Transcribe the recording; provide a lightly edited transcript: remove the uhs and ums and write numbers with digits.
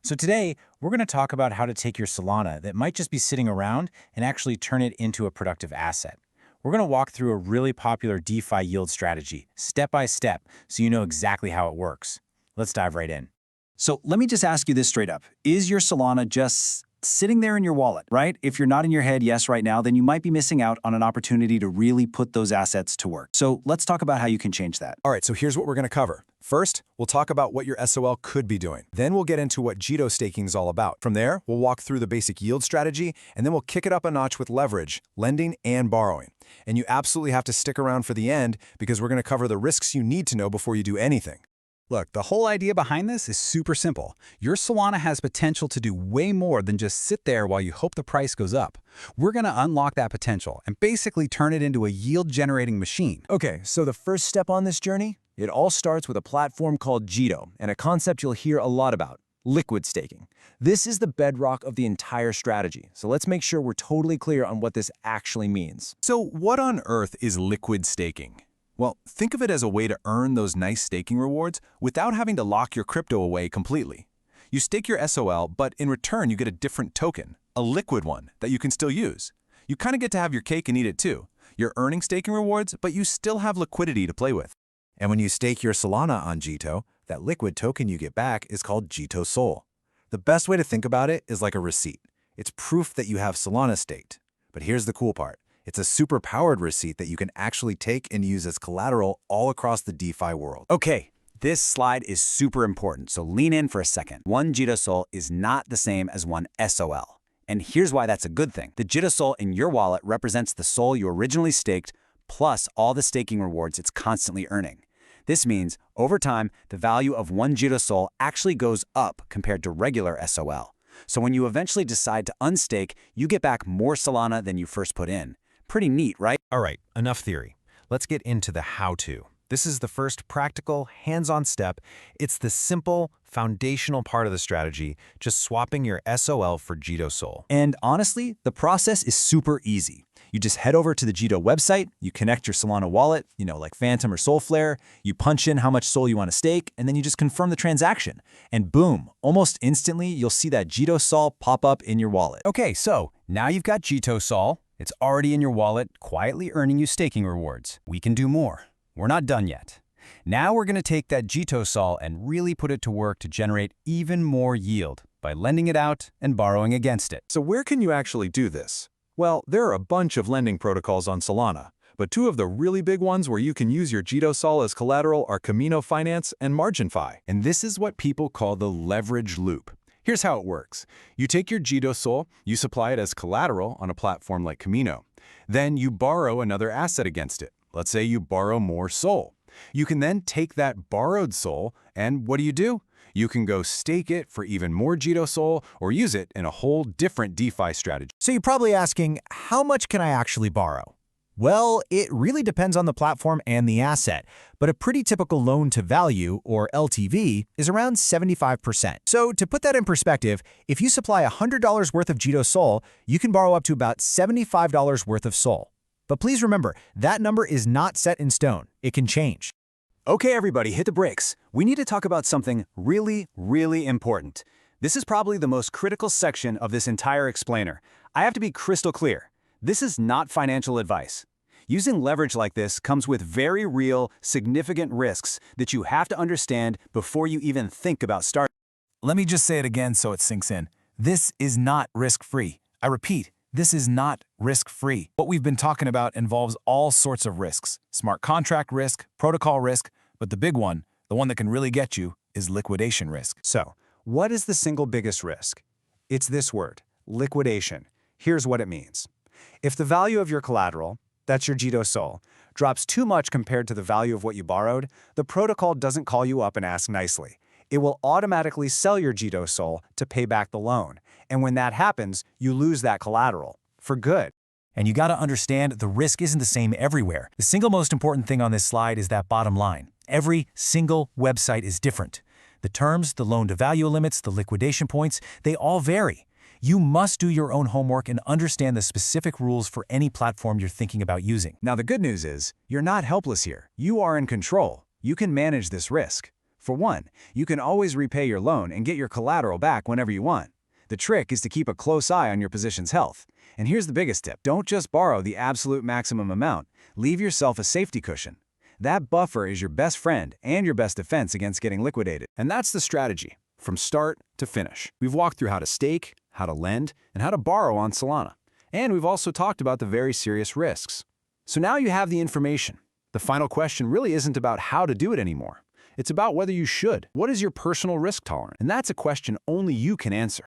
So today, we're going to talk about how to take your Solana that might just be sitting around and actually turn it into a productive asset. We're going to walk through a really popular DeFi yield strategy, step by step, so you know exactly how it works. Let's dive right in. So let me just ask you this straight up. Is your Solana just sitting there in your wallet, right? If you're nodding your head yes right now, then you might be missing out on an opportunity to really put those assets to work. So let's talk about how you can change that. All right, so here's what we're going to cover. First, we'll talk about what your SOL could be doing. Then we'll get into what Jito staking is all about. From there, we'll walk through the basic yield strategy, and then we'll kick it up a notch with leverage, lending, and borrowing. And you absolutely have to stick around for the end because we're going to cover the risks you need to know before you do anything. Look, the whole idea behind this is super simple. Your Solana has potential to do way more than just sit there while you hope the price goes up. We're going to unlock that potential and basically turn it into a yield-generating machine. Okay, so the first step on this journey, it all starts with a platform called Jito and a concept you'll hear a lot about, liquid staking. This is the bedrock of the entire strategy, so let's make sure we're totally clear on what this actually means. So what on earth is liquid staking? Well, think of it as a way to earn those nice staking rewards without having to lock your crypto away completely. You stake your SOL, but in return you get a different token, a liquid one that you can still use. You kind of get to have your cake and eat it too. You're earning staking rewards, but you still have liquidity to play with. And when you stake your Solana on Jito, that liquid token you get back is called Jito Sol. The best way to think about it is like a receipt. It's proof that you have Solana staked. But here's the cool part. It's a super-powered receipt that you can actually take and use as collateral all across the DeFi world. Okay, this slide is super important, so lean in for a second. One Jito Sol is not the same as one SOL. And here's why that's a good thing. The Jito Sol in your wallet represents the Sol you originally staked, plus all the staking rewards it's constantly earning. This means, over time, the value of one Jito Sol actually goes up compared to regular SOL. So when you eventually decide to unstake, you get back more Solana than you first put in. Pretty neat, right? All right, enough theory. Let's get into the how-to. This is the first practical, hands-on step. It's the simple, foundational part of the strategy, just swapping your SOL for Jito Sol. And honestly, the process is super easy. You just head over to the Jito website, you connect your Solana wallet, like Phantom or Solflare, you punch in how much Sol you want to stake, and then you just confirm the transaction. And boom, almost instantly, you'll see that Jito Sol pop up in your wallet. Okay, so now you've got Jito Sol. It's already in your wallet, quietly earning you staking rewards. We can do more. We're not done yet. Now we're going to take that Jito Sol and really put it to work to generate even more yield by lending it out and borrowing against it. So where can you actually do this? Well, there are a bunch of lending protocols on Solana, but two of the really big ones where you can use your Jito Sol as collateral are Camino Finance and MarginFi. And this is what people call the leverage loop. Here's how it works. You take your Jito Sol, you supply it as collateral on a platform like Camino. Then you borrow another asset against it. Let's say you borrow more Sol. You can then take that borrowed Sol, and what do? You can go stake it for even more Jito Sol or use it in a whole different DeFi strategy. So you're probably asking, how much can I actually borrow? Well, it really depends on the platform and the asset, but a pretty typical loan-to-value, or LTV, is around 75%. So to put that in perspective, if you supply $100 worth of Jito Sol, you can borrow up to about $75 worth of Sol. But please remember, that number is not set in stone. It can change. Okay, everybody, hit the brakes. We need to talk about something really, really important. This is probably the most critical section of this entire explainer. I have to be crystal clear. This is not financial advice. Using leverage like this comes with very real, significant risks that you have to understand before you even think about starting. Let me just say it again so it sinks in. This is not risk-free. I repeat, this is not risk-free. What we've been talking about involves all sorts of risks. Smart contract risk, protocol risk, but the big one, the one that can really get you, is liquidation risk. So, what is the single biggest risk? It's this word, liquidation. Here's what it means. If the value of your collateral, that's your Jito Sol, drops too much compared to the value of what you borrowed, the protocol doesn't call you up and ask nicely. It will automatically sell your Jito Sol to pay back the loan. And when that happens, you lose that collateral for good. And you gotta understand, the risk isn't the same everywhere. The single most important thing on this slide is that bottom line. Every single website is different. The terms, the loan-to-value limits, the liquidation points, they all vary. You must do your own homework and understand the specific rules for any platform you're thinking about using. Now, the good news is, you're not helpless here. You are in control. You can manage this risk. For one, you can always repay your loan and get your collateral back whenever you want. The trick is to keep a close eye on your position's health. And here's the biggest tip. Don't just borrow the absolute maximum amount. Leave yourself a safety cushion. That buffer is your best friend and your best defense against getting liquidated. And that's the strategy, from start to finish. We've walked through how to stake, how to lend, and how to borrow on Solana. And we've also talked about the very serious risks. So now you have the information. The final question really isn't about how to do it anymore. It's about whether you should. What is your personal risk tolerance? And that's a question only you can answer.